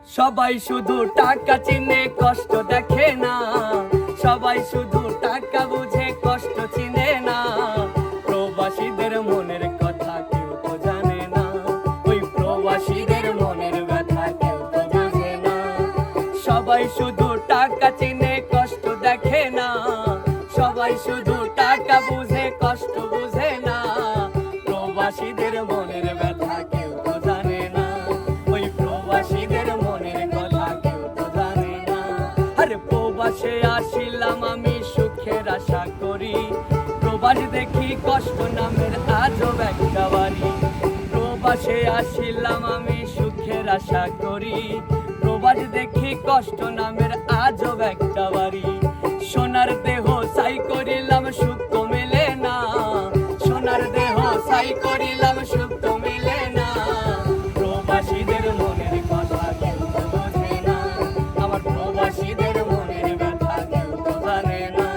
সবাই শুধু টাকা চিনে কষ্ট দেখে না, সবাই শুধু টাকা বুঝে কষ্ট চিনে না। প্রবাসীদের মনের কথা কেউ তো জানে না, ওই প্রবাসীদের মনের ব্যথা কেউ তো বোঝে না। সবাই শুধু টাকা চিনে কষ্ট দেখে না, সবাই শুধু টাকা বুঝে কষ্ট বুঝে না। প্রবাসীদের মনের ব্যথা কেউ তো জানে না, ওই প্রবাসীদের মনের কথা কেউ তো জানে না। আরে প্রবাসে আসিলাম আমি সুখের আশা করি, প্রবাস দেখি কষ্ট নামের আজব একটা বাড়ি। প্রবাসে আসিলাম আমি সুখের আশা করি, প্রবাস দেখি কষ্ট নামের আজব একটা বাড়ি। সোনার দেহ সাই করিলাম সুখ তো মেলে না, সোনার দেহ সাই করিলাম সুখ তো মেলে না। প্রবাসীদের মনের কথা কেউ তো বোঝে না, আমার প্রবাসীদের মনের ব্যথা কেউ তো জানে না।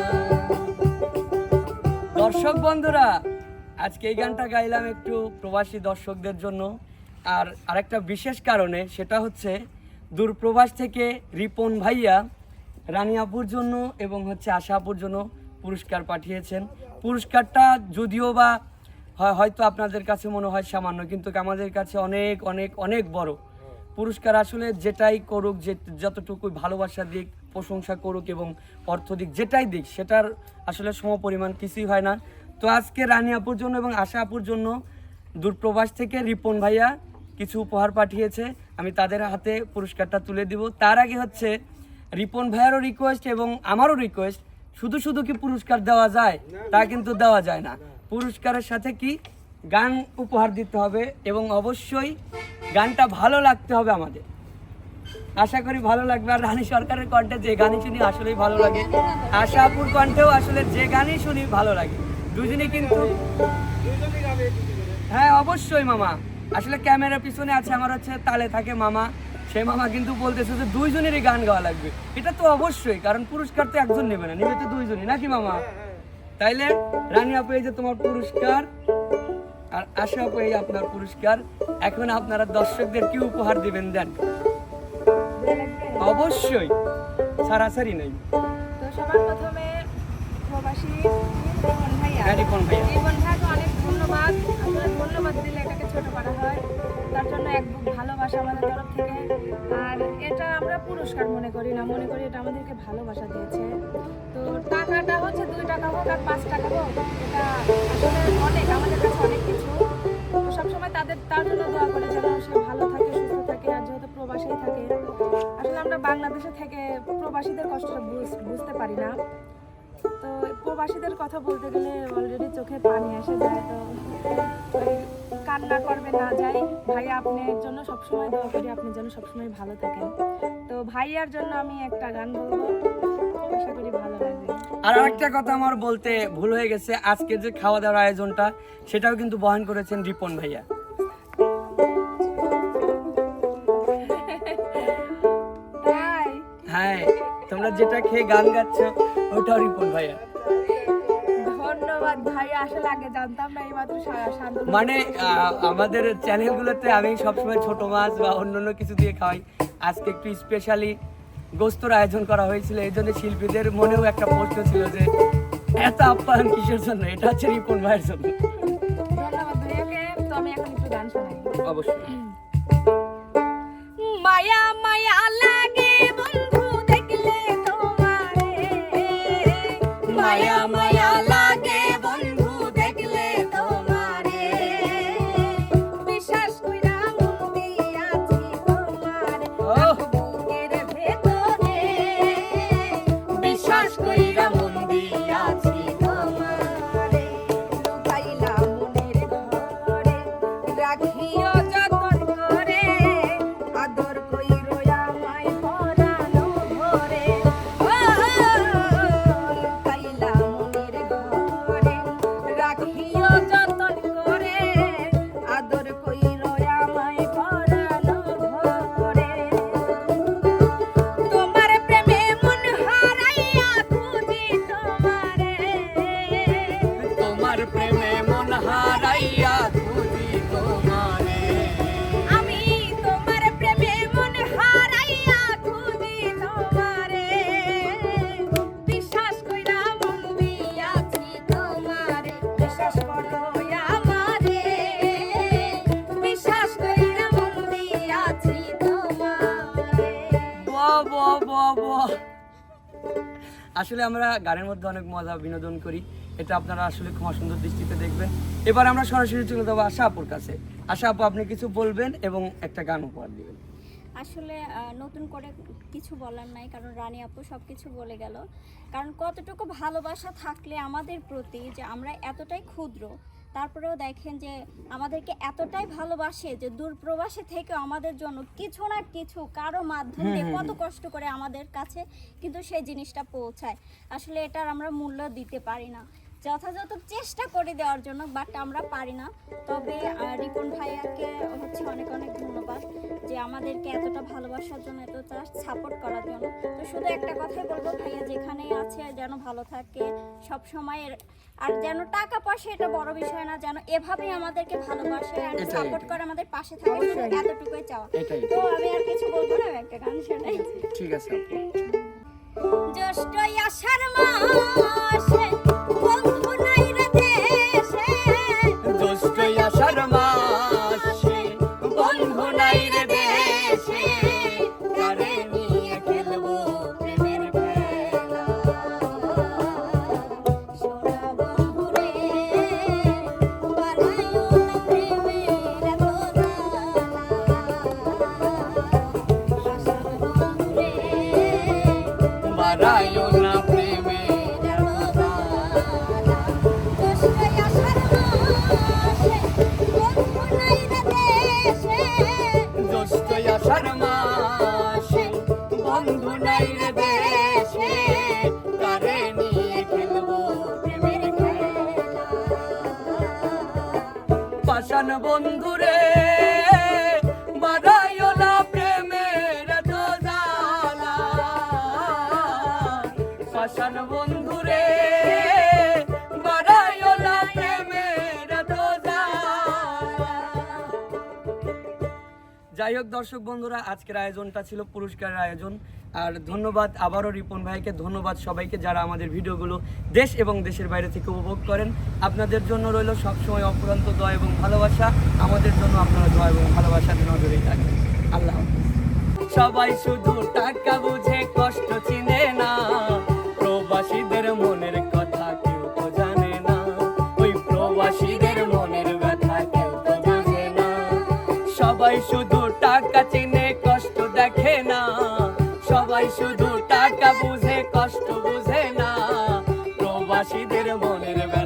দর্শক বন্ধুরা, আজকে এই গানটা গাইলাম একটু প্রবাসী দর্শকদের জন্য, আর আরেকটা বিশেষ কারণে, সেটা হচ্ছে দূরপ্রবাস থেকে রিপন ভাইয়া রানী আপুর জন্য এবং হচ্ছে আশা আপুর জন্য পুরস্কার পাঠিয়েছেন। পুরস্কারটা যদিও বা হয়তো আপনাদের কাছে মনে হয় সামান্য, কিন্তু আমাদের কাছে অনেক অনেক অনেক বড় পুরস্কার। আসলে যেটাই করুক, যতটুকু ভালোবাসা দিক, প্রশংসা করুক এবং অর্থ দিক, যেটাই দিক, সেটার আসলে সমপরিমাণ কিছুই হয় না। তো আজকে রানী আপুর জন্য এবং আশা আপুর জন্য দূরপ্রবাস থেকে রিপন ভাইয়া কিছু উপহার পাঠিয়েছে, আমি তাদের হাতে পুরস্কারটা তুলে দিব। তার আগে হচ্ছে রিপন ভাইয়ারও রিকোয়েস্ট এবং আমারও রিকোয়েস্ট, শুধু শুধু কি পুরস্কার দেওয়া যায়? তা কিন্তু দেওয়া যায় না। পুরস্কারের সাথে কি গান উপহার দিতে হবে এবং অবশ্যই গানটা ভালো লাগতে হবে আমাদের। আশা করি ভালো লাগবে। আর রানী সরকারের কণ্ঠে যে গানই শুনি আসলেই ভালো লাগে, আশা আপুর কণ্ঠেও আসলে যে গানই শুনি ভালো লাগে। দুজনেই কিন্তু, হ্যাঁ অবশ্যই মামা, আসলে ক্যামেরার পিছনে আছে আমার হচ্ছে তালে থাকে মামা, সেই মামা কিন্তু বলতেছে যে দুইজনেরই গান গাওয়া লাগবে। এটা তো অবশ্যই, কারণ পুরস্কার তো একজন নেবে না, নেবে তো দুইজনই, নাকি মামা? তাইলে রানী আপু এই যে তোমার পুরস্কার, আর আশা আপু এই আপনার পুরস্কার। এখন আপনারা দর্শকদের কি উপহার দিবেন দেন। অবশ্যই, সারাসারি নেই। তো সবার প্রথমে প্রবাসী রিপন ভাইয়া, হ্যাঁ, রিপন ভাইয়া। রিপন ভাইয়াকে অনেক ধন্যবাদ। আসলে ধন্যবাদ দিলে এটাকে ছোট করা হয়, তার জন্য এক বুক ভালোবাসা আমাদের তরফ থেকে। আর এটা আমরা পুরস্কার মনে করি না, মনে করি এটা আমাদেরকে ভালোবাসা দিয়েছে। তো টাকাটা হচ্ছে 2 টাকা হোক আর 5 টাকা হোক, এটা আসলে অনেক, আমাদের কাছে অনেক কিছু। তো সবসময় তার জন্য দোয়া করে যেন সে ভালো থাকে, সুস্থ থাকে। আর যেহেতু প্রবাসেই থাকে, আসলে আমরা বাংলাদেশে থেকে প্রবাসীদের কষ্টটা বুঝতে পারি না। তো প্রবাসীদের কথা বলতে গেলে অলরেডি চোখে পানি এসে যায়। তো ওই কান্না করবে না যাই। ভাইয়া আপনার জন্য সবসময় দোয়া করি, আপনি যেন সবসময় ভালো থাকেন। তো ভাইয়ার জন্য আমি একটা গান বলবো, আশা করি ভালো লাগবে। আর একটা কথা আমার বলতে ভুল হয়ে গেছে, আজকে যে খাওয়া দাওয়ার আয়োজনটা সেটাও কিন্তু বহন করেছেন রিপন ভাইয়া। তাই হ্যাঁ, তোমরা যেটা খেয়ে গান গাচ্ছ ওটাও রিপন ভাইয়া। ধন্যবাদ ভাইয়া, আসলে আগে জানতাম না, এইমাত্র শান্ত। মানে আমাদের চ্যানেলগুলোতে আমি সবসময় ছোট মাছ বা অন্যান্য কিছু দিয়ে খাওয়াই, আজকে একটু স্পেশালি গোস্তর আয়োজন করা হয়েছিল। এই জন্য শিল্পীদের মনেও একটা প্রশ্ন ছিল যে এত আপ্যায়ন কিসের জন্য। এটা হচ্ছে রিপন ভাইয়ের জন্য। ধন্যবাদ ভাইয়াকে। তো আমি এখন একটু গান শোনাই। অবশ্যই। মায়া মায়া লাগে বন্ধু দেখলে তোমারে, মায়া মায়া লাগে বন্ধু দেখলে তোমারে, বিশ্বাস কইরা মন দিয়াছি তোমারে বুকের ভেতরে, বিশ্বাস কইরা মন দিয়াছি তোমারে, লুকাইলা মনের ঘরে, রাখিও যতন বাহ বাহ বাহ বাহ। আসলে আমরা গানের মধ্যে অনেক মজা বিনোদন করি, এটা আপনারা আসলে ক্ষমা সুন্দর দৃষ্টিতে দেখবেন। এবার আমরা সরাসরি চলে যাবো আশা আপুর কাছে। আশা আপু, আপনি কিছু বলবেন এবং একটা গান উপহার দিবেন। আসলে নতুন করে কিছু বলার নাই, কারণ রানী আপু সব কিছু বলে গেল। কারণ কতটুকু ভালোবাসা থাকলে আমাদের প্রতি, যে আমরা এতটাই ক্ষুদ্র, তারপরেও দেখেন যে আমাদেরকে এতটাই ভালোবাসে যে দূর প্রবাসে থেকেও আমাদের জন্য কিছু না কিছু কারো মাধ্যমে কত কষ্ট করে আমাদের কাছে কিন্তু সেই জিনিসটা পৌঁছায়। আসলে এটার আমরা মূল্য দিতে পারি না, যথাযথ চেষ্টা করে দেওয়ার জন্য, বাট আমরা পারি না। তবে রিপন ভাইয়াকে হচ্ছে অনেক অনেক ধন্যবাদ যে আমাদেরকে এতটা ভালোবাসার জন্য, এতটা সাপোর্ট করার জন্য। তো শুধু একটা কথাই বলবো, ভাইয়া যেখানেই আছে যেন ভালো থাকে সব সময়। আর যেন টাকা পয়সা এটা বড় বিষয় না, যেন এভাবেই আমাদেরকে ভালোবাসে আর এটাই। সাপোর্ট করে, আমাদের পাশে থাকে, শুধু এতটুকুই চাওয়া। এটাই। তো আমি আর কিছু বলবো না, একটা গান শোনাই। ঠিক আছে আপু। জ্যৈষ্ঠ আষাঢ় মাসে বন্ধু নাই রে দেশে, জ্যৈষ্ঠ আষাঢ় মাসে বন্ধু নাই রে দেশে, কারে নিয়ে খেলবো প্রেমের খেলা। সোনা বন্ধু রে বানাইও না প্রেমের এত জ্বালা। আষাঢ় বন্ধু রে বাড়াইও না প্রেমে। জ্যৈষ্ঠ আষাঢ় মাসে বন্ধু নাই রে দেশে, কারে নিয়ে খেলবো প্রেমের খেলা। পাষাণ বন্ধু রে বাড়াইও না প্রেমের এত জ্বালা। পাষাণ বন্ধু রে বাড়াইও না প্রেমের এত জ্বালা। যাই হোক দর্শক বন্ধুরা, আজকের আয়োজনটা ছিল পুরস্কারের আয়োজন। আর ধন্যবাদ আবারও রিপন ভাইকে, ধন্যবাদ সবাইকে যারা আমাদের ভিডিওগুলো দেশ এবং দেশের বাইরে থেকে উপভোগ করেন। আপনাদের জন্য রইল সবসময় অফুরন্ত দোয়া এবং ভালোবাসা। আমাদের জন্য আপনারা দোয়া এবং ভালোবাসার নজরেই থাকবেন। আল্লাহ হাফেজ। সবাই শুধু টাকা বুঝে কষ্ট চিনে না, প্রবাসীদের মনের কথা কেউ তো জানে না। ওই প্রবাসীদের মনের ব্যথা কেউ তো বোঝে না। সবাই শুধু টাকা চিনে কষ্ট দেখে না, সবাই শুধু টাকা বুঝে কষ্ট বুঝে না। প্রবাসীদের মনের ব্যথা